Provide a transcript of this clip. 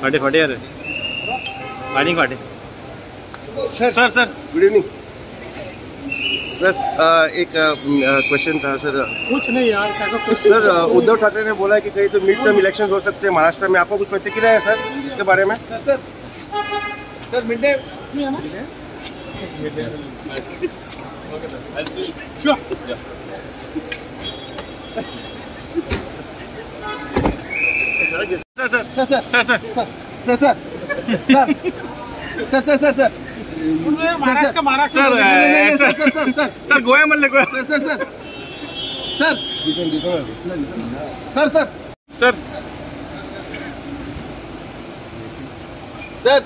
फाटे फाटे यार पानी फाटे। Sir sir sir good evening sir. एक क्वेश्चन था सर। कुछ नहीं यार, क्या सर उद्धव ठाकरे ने बोला है कि कहीं तो मिड टर्म इलेक्शन हो सकते हैं महाराष्ट्र में, आपको कुछ प्रतिक्रिया है सर इसके बारे में? सर मिड डे है ना? Sure. Sir sir sir sir sir sir sir sir sir sir sir Maharashtra sir गोया म्हणले गोया। Sir sir sir sir sir sir sir sir